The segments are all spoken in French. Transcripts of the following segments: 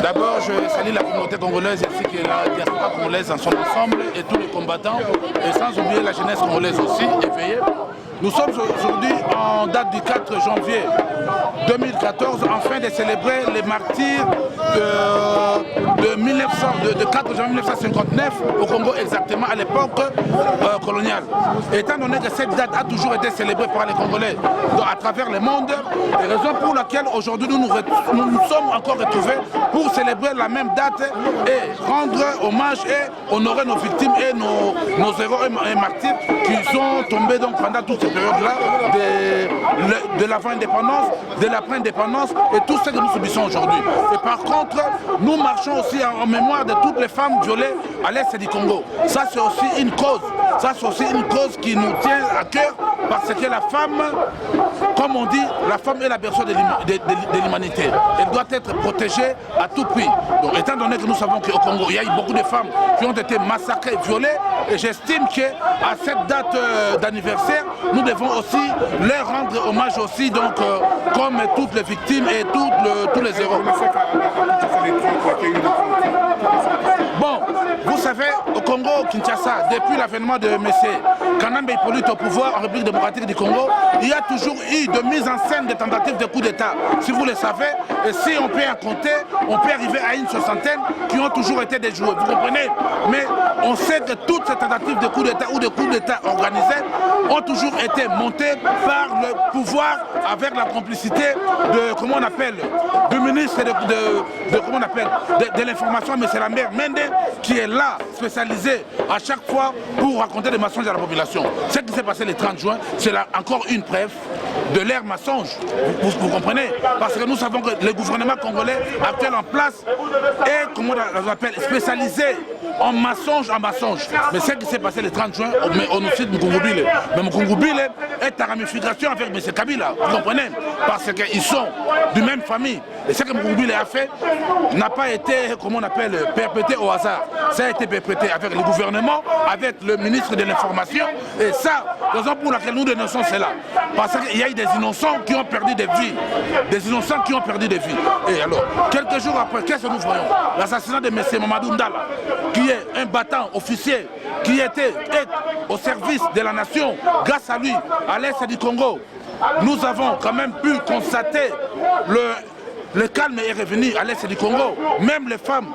D'abord, je salue la communauté congolaise ainsi que la diaspora congolaise en son ensemble et tous les combattants, et sans oublier la jeunesse congolaise aussi éveillée. Nous sommes aujourd'hui en date du 4 janvier 2014, afin de célébrer les martyrs de 4 janvier 1959 au Congo, exactement à l'époque coloniale. Étant donné que cette date a toujours été célébrée par les Congolais à travers le monde, les raisons pour lesquelles aujourd'hui nous sommes encore retrouvés pour célébrer la même date et rendre hommage et honorer nos victimes et nos héros et martyrs qui sont tombés donc pendant toute cette période-là de l'avant-indépendance, de l'après-indépendance et tout ce que nous subissons aujourd'hui. Et par contre, nous marchons aussi en mémoire de toutes les femmes violées à l'est du Congo. Ça c'est aussi une cause. Ça c'est aussi une cause qui nous tient à cœur parce que la femme, comme on dit, la femme est la berceau de l'humanité. Elle doit être protégée à tout prix. Donc étant donné que nous savons qu'au Congo, il y a eu beaucoup de femmes qui ont été massacrées, violées, et j'estime qu'à cette date d'anniversaire, nous devons aussi leur rendre hommage aussi, donc comme toutes les victimes et tous les héros. Bon, vous savez, au Congo, Kinshasa, depuis l'avènement de M. Kanambe Hippolyte au pouvoir en République démocratique du Congo, il y a toujours eu de mise en scène de tentatives de coup d'État. Si vous le savez, et si on peut en compter, on peut arriver à une soixantaine qui ont toujours été déjouées. Vous comprenez? Mais on sait que toutes ces tentatives de coup d'État ou de coup d'État organisés ont toujours été montées par le pouvoir avec la complicité de, comment on appelle, du ministre de l'information, M. Lambert Mende, qui est là, spécialisé à chaque fois pour raconter des mensonges à la population. Ce qui s'est passé le 30 juin, c'est encore une preuve de l'ère mensonge. Vous comprenez? Parce que nous savons que le gouvernement congolais actuel en place est, comment on l'appelle, spécialisé en mensonge en mensonge. Mais ce qui s'est passé le 30 juin, on nous cite Mukungubile. Mais Mukungubile est en ramification avec M. Kabila. Vous comprenez? Parce qu'ils sont d'une même famille. Et ce que Mukungubile a fait n'a pas été, comment on appelle, perpétré au hasard. Ça a été perpétré avec le gouvernement, avec le ministre de l'information. Et ça, la raison pour laquelle nous dénonçons cela. Parce qu'il y a eu des innocents qui ont perdu des vies. Des innocents qui ont perdu des vies. Et alors, quelques jours après, qu'est-ce que nous voyons? L'assassinat de M. Mamadou Ndala, qui est un battant officier, qui était au service de la nation, grâce à lui, à l'est du Congo. Nous avons quand même pu constater le calme est revenu à l'est du Congo. Même les femmes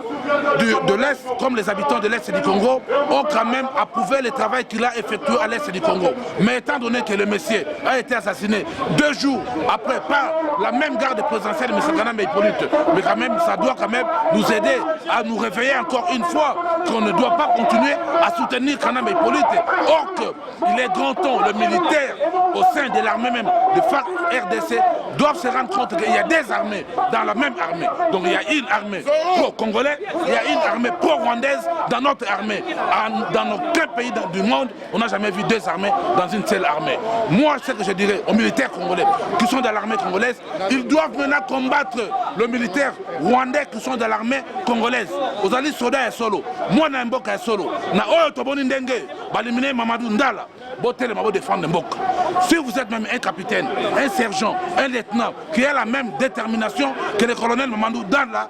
de l'Est, comme les habitants de l'Est du Congo, ont quand même approuvé le travail qu'il a effectué à l'Est du Congo. Mais étant donné que le monsieur a été assassiné 2 jours après par la même garde présidentielle de M. Kanambe Hippolyte, mais quand même, ça doit quand même nous aider à nous réveiller encore une fois qu'on ne doit pas continuer à soutenir Kanambe Hippolyte. Or qu'il est grand temps, le militaire au sein de l'armée même, de FARC RDC, doivent se rendre compte qu'il y a des armées dans la même armée. Donc il y a une armée pro-congolais, il y a une armée pro-rwandaise dans notre armée. Dans aucun pays du monde, on n'a jamais vu 2 armées dans une seule armée. Moi, ce que je dirais aux militaires congolais qui sont dans l'armée congolaise, ils doivent maintenant combattre le militaire rwandais qui sont dans l'armée congolaise. Aux alliés soldats et solo. Moi, na mboka et solo. Na oyo toboni ndenge, balimine Mamadou Ndala. Botel mabo défendre mboka. Si vous êtes même un capitaine, un sergent, un lieutenant qui a la même détermination que le colonel Mamadou Ndala,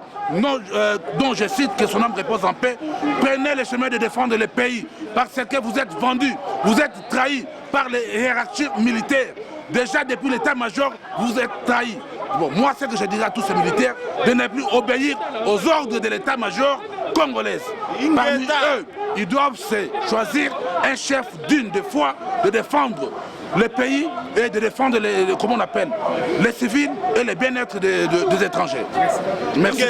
dont je cite que son âme repose en paix, prenez le chemin de défendre le pays parce que vous êtes vendus, vous êtes trahis par les hiérarchies militaires. Déjà depuis l'état-major, vous êtes trahis. Bon, moi, ce que je dirais à tous ces militaires, de ne plus obéir aux ordres de l'état-major congolaise. Parmi eux, ils doivent se choisir un chef digne de foi, de défendre le pays et de défendre comment on appelle, les civils et le bien-être des étrangers. Merci.